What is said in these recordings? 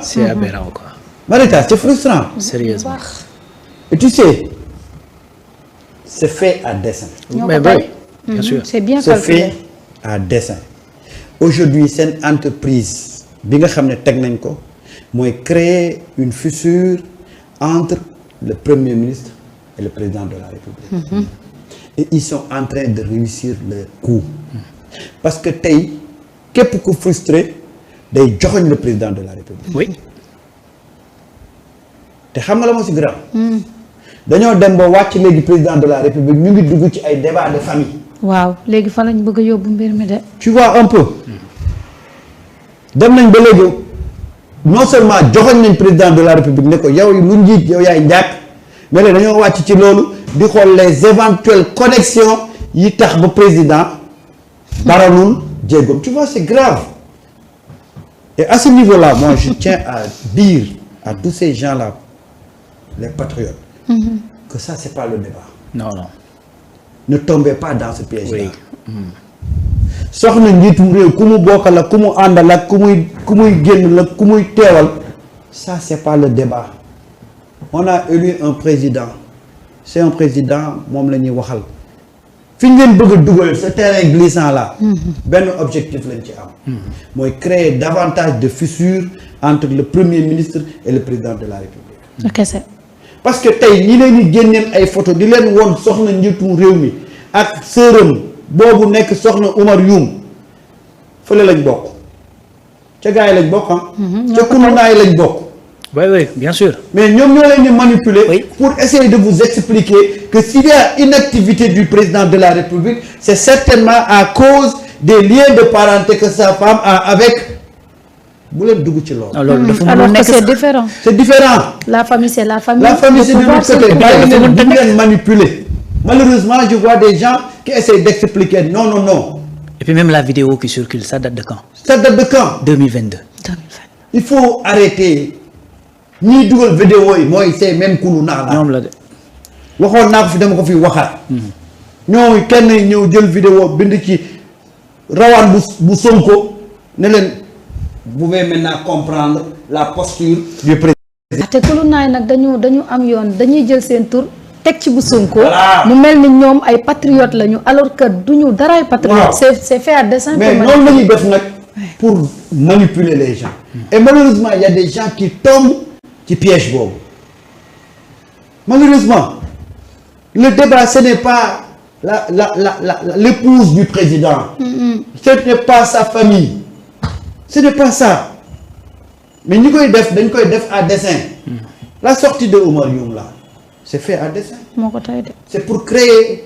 C'est aberrant quoi. Marita, c'est frustrant. Sérieusement. Et tu sais, c'est fait à dessein. Mais oui, bien sûr. C'est bien C'est calculé. fait à dessein. Aujourd'hui seen entreprise bi nga xam ne teg nañ ko mooy créer une fissure entre le premier ministre et le président de la République. Et ils sont en train de réussir le coup. Parce que tey képp ku frustré day joxoñ le président de la République. Oui. te xam nga la moo si grave. dañoo dem ba wàcc léegi président de la République ñu ngi dugg ci ay débat de famille. waaw léegi fa lañ bëgg a yóbbu mbir mi de. tu vois un peu. dem nañ ba léegi non seulement joxoñ nañ président de la République ne ko yow lu njiit yow yaay njàkk mais léegi dañoo wàcc ci loolu di xool les éventuelles connexions yi tax ba président baralul jéegoom tu vois c'est grave. Et à ce niveau-là moi je tiens à dire à tous ces gens-là les patriotes. Que ça c'est pas le débat. Non, non. Ne tombez pas dans ce piège-là. Oui. soxna njiitum réew ku mu bokkal ak ku mu àndal ak ku muy génn la ku muy teewal ça c'est pas le débat. On a élu un président c'est un président moom la ñuy waxal fi ñu leen bëgg a dugal ce terrain glissant là. benn objectif lañ ci am. mooy créer davantage de fissures entre le premier ministre et le président de la République. kese. parce que tey ñi leen di génneel ay photo di leen woon soxna njiitum réew mi ak sërëm boobu nekk soxna Oumar Youm fële lañ bokk ca gars yi lañ bokk ca kununaay lañ bokk. Oui, oui, bien sûr. mais ñoom ñoo leen di manipuler. Oui. Pour essayer de vous expliquer que s'il y a inactivité du président de la République c'est certainement à cause des liens de parenté que sa femme a avec bu leen dugg ci loolu. loolu dafa alors mënul que nekk c'est sax. différent. c'est différent. La famille c'est la famille. La famille Le c'est de pouvoir, l'autre côté. le Bàyyi pouvoir. leen bu leen manipuler. Malheureusement je vois des gens qui essaient d'expliquer non non non. Et puis même la vidéo qui circule, ça date de quand? Ça date de quand? 2022. Il faut arrêter ñiy dugal vidéo yi mooy c'est même kunu naa la. ñoom la de. waxoon naa ko fi dama ko fi waxaat. ñoo kenn ñëw jël vidéo bind ci rawaan bu Sonko ne leen vous pouvez maintenant comprendre la posture du président. te kulu naay nag dañu am yoon dañuy jël seen tur teg ci bu Sonko. Voilà. mu mel ni ñoom ay patriotes lañu alors que duñu daraay patriote. Waaw. c'est fait à dessein. mais noonu la ñuy def nag pour manipuler les gens. Et malheureusement il y a des gens qui tombent ci piège boobu. Malheureusement le débat ce n'est pas l'épouse du président. Ce n'est pas sa famille. Ce n'est pas ça. mais ñi koy def dañ koy def à dessein. La sortie de Oumar Youm là c'est fait à dessein. moo ko tay de. C'est pour créer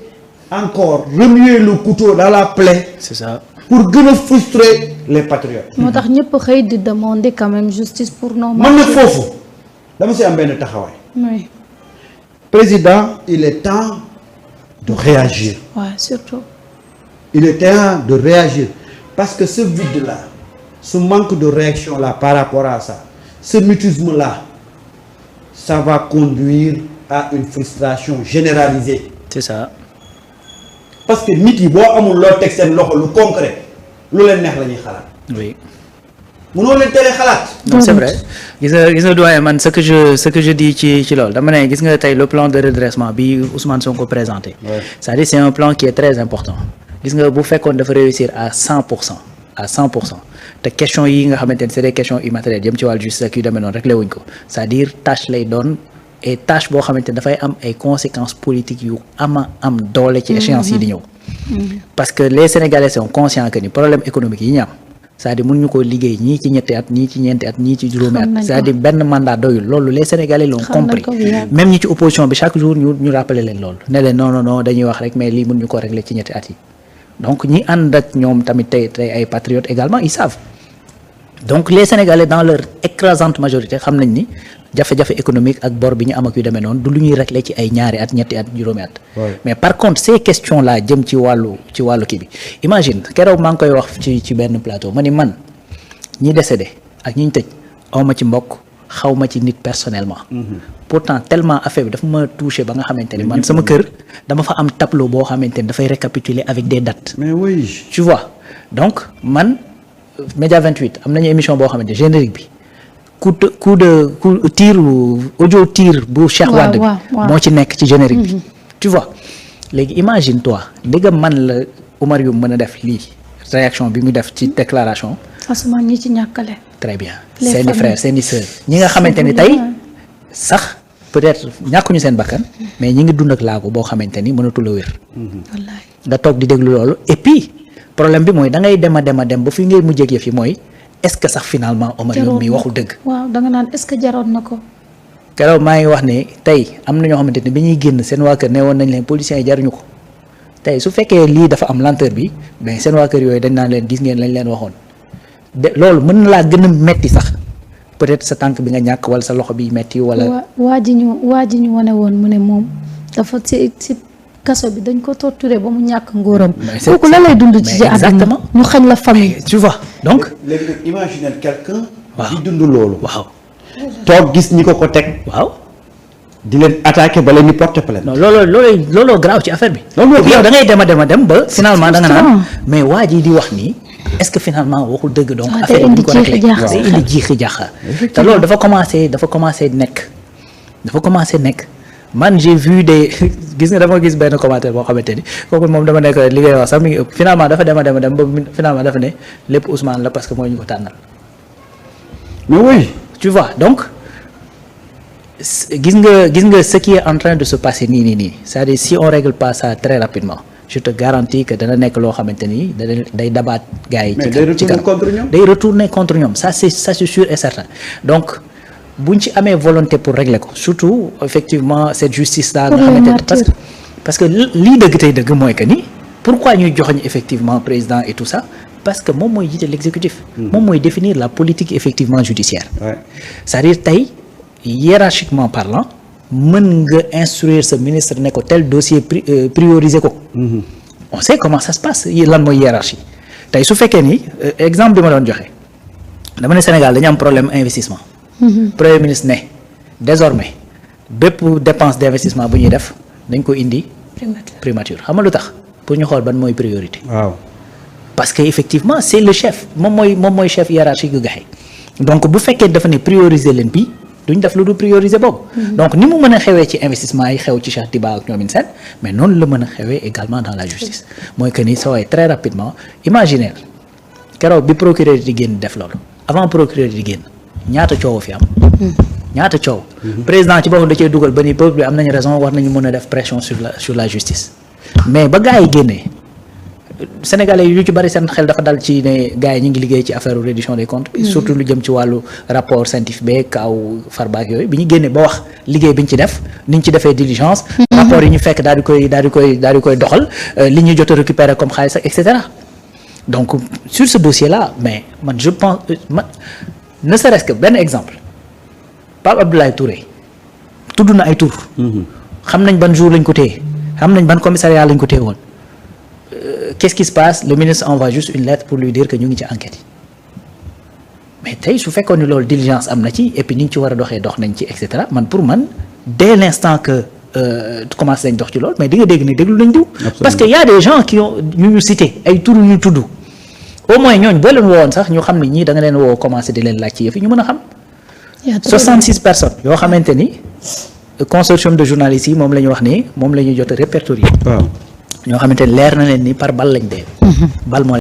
encore remuer le couteau dans la plaie C'est ça. pour gën a frustrer les patriotes. moo tax ñëpp xëy di demander quand même justice pour nos man nag foofu dama si am benn taxawaay. oui. Président il est temps de réagir. Ouais, surtout. Il est temps de réagir parce que ce vide là ce manque de réaction là par rapport à ça ce mutisme là ça va conduire à une frustration généralisée. C'est ça. Parce que nit yi boo amul loo teg seen loxo lu concret lu leen neex la ñuy xalaat. Oui. mënoo leen tere xalaat. Non, c'est vrai. gis nga doyen man ce que je dis ci loolu dama ne gis nga tey le plan de redressement bi Ousmane Sonko présenté. Ouais. C'est-à-dire c'est un plan qui est très important. gis nga bu fekkoon dafa réussir à 100%. te question yi nga xamante ne c'est des questions immatérielles jëm ci wàllu justice ak yu demee noonu réglé wuñ ko c'est-à-dire tâche lay doon et tâche boo xamante ne dafay am ay conséquences politiques yu am doole ci échéance yi di ñëw. parce que les Sénégalais sont conscients que ni problème économique yi ñu am c'est-à-dire mënuñu ko liggéey ñii ci ñetti at ñii ci ñeenti at ñii ci juróomi at c'est-à-dire benn mandat doyul loolu les Sénégalais l'ont compris même ñi ci opposition bi chaque jour ñu rappeler leen loolu ne leen non dañuy wax rek mais lii mënuñu ko régler ci ñetti at yi donc ñi ànd ak ñoom tamit tey ay patriotes également ils savent donc les Sénégalais dans leur écrasante majorité xam nañ ni jafe-jafe économique ak bor bi ñu am ak yu demee noonu du lu ñuy régler ci ay ñaari at ñetti at juróomi at. mais par contre ces questions là jëm ci wàllu kii bi imagine keroog maa ngi koy wax ci benn plateau ma ni man ñi décédé ak ñi ñu tëj awma ci mbokk xaw ma ci nit personnellement. pourtant tellement affaire bi dafa ma touché ba nga xamante ne man sama kër dama fa am tableau boo xamante ne dafay récapituler avec des dates. mais oui. tu vois donc man Média 28 am nañu émission boo xamante générique bi tir audio tir bu Cheikh Wade bi moo ci nekk ci générique bi tu vois léegi imagine toi ndegam man la Oumar Youm mën a def lii réaction bi mu def ci déclaration asuma ñi ci ñàkkale très bien seeni frères seeni sœurs ñi nga xamante ni tey sax peut-être ñàkkuñu seen bakkan mais ñi ngi dund ak laago boo xamante ni mënatul a wér wallaay nga toog di déglu loolu et puis problème bi mooy da ngay dem a dem ba fi ngay mujjee yëf yi mooy est-ce que sax finalement Oumar Youm mi waxul dëgg waaw da nga naan est-ce que jaroon na ko keroog maa ngi wax ne tey am na ñoo xamante ni bi ñuy génn seen waa kër ne woon nañ leen policiers yi jaruñu ko tey su fekkee lii dafa am lenteur bi mais seen waa kër yooyu dañ naan leen gis ngeen lañ leen waxoon de loolu mën na laa gën a metti sax peut-être sa tànk bi nga ñàkk wala sa loxo bi metti wala. waa ji ñu wane woon mu ne moom dafa ci kaso bi dañ ko torturé ba mu ñàkk ngóoram. kooku la lay dund ci àdduna exactement ñu xañ la famille. tu vois donc. léegi nag imaginer quelqu'un waaw di dund loolu. waaw toog gis ñi ko teg. waaw. di leen attaqué ba leen ñu porter plainte. non looloo grave ci affaire bi. loolu yow da ngay dem ba finalement da nga naan mais waa ji di wax nii est-ce que finalement waxul dëgg donc affaire bi ñu ko réglé day indi jiixi jaaxa te loolu dafa commencé nekk man j'ai vu des gis nga dama gis benn commentaire boo xamante ni kooku moom dama nekk li ngay wax sax mi finalement dafa dem ba finalement dafa ne lépp Ousmane la parce que mooy ñu ko tànnal. mais oui. tu vois donc gis nga ce qui est en train de se passer nii c'est-à-dire si on règle pas ça très rapidement je te garantis que dana nekk loo xamante ni day dabaat gars yi. ci kanam day retourner contre ñoom ça c'est sûr et certain donc buñ ci amee volonté pour régler ko surtout effectivement cette justice là nga xamante ni parce que lii dëgg tey dëgg mooy que ni pourquoi ñuy joxoñ effectivement président et tout ça parce que moom mooy jiite l'exécutif. moom mooy définir la politique effectivement judiciaire. c'est-à-dire tey hiérarchiquement parlant mën nga instruire ce ministre ne ko tel dossier prioriser ko. on sait comment ça se passe lan mooy hiérarchie tey su fekkee ni exemple bi ma doon joxe dama ne Sénégal dañu am problème investissement. Premier ministre ne désormais bépp dépense d'investissement bu ñuy def dañ ko indi. primature xam nga lu tax pour ñu xool ban mooy priorité. waaw parce que effectivement c'est le chef moom mooy chef hiérarchique gu gaxe donc bu fekkee dafa ne prioriser leen bii. duñ def lu du prioriser boobu. donc ni mu mën a xewee ci investissement yi xew ci Cheikh Tiba ak ñoom seen mais noonu la mën a xewee également dans la justice mooy que ni soo waay très rapidement imaginer keroog bi procureur di génn def loolu avant procureur di génn ñaata coow fi am. ñaata coow. président ci boppam da cee dugal ba ni peuple bi am nañu raison war nañu mën a def pression sur la justice mais ba gars yi génnee. Sénégalais yu ci bari seen xel dafa dal ci ne gars yi ñu ngi liggéey ci affaire reddition des comptes surtout lu jëm ci wàllu rapport scientifique beeg kaaw Farba ak yooyu bi ñu génnee ba wax liggéey bi ñu ci def ni ñu ci defee diligence rapport yi ñu fekk daal di koy doxal li ñu jot a récupérer comme xaalis et cetera donc sur ce dossier là mais man je pense ne serait-ce que benn exemple Pape Abdoulaye Touré tudd na ay tur xam nañ ban jour lañ ko téye xam nañ ban commissariat lañ ko téye woon qu'est-ce qui se passe le ministre envoie juste une lettre pour lui dire que ñu ngi ci enquête yi mais tey su fekkoon ni loolu diligence am na ci et puis ni ñu ci war a doxee dox nañ ci et cetera man pour man dès l'instant que commencé nañ dox ci loolu mais di nga dégg ni déglu nañ diw parce que y a des gens qui ont ñu cité ay tur ñu tudd au moins ñooñ boo leen woowoon sax ñu xam ne ñii da nga leen woo commencé di leen laaj ci yëf yi ñu mën a xam 66 personnes yoo xamante ni consortium de journalistes yi moom la ñu wax ni moom la ñu jot a répertorier ñoo xamante ne leer na leen ni par bal lañ dee. bal moo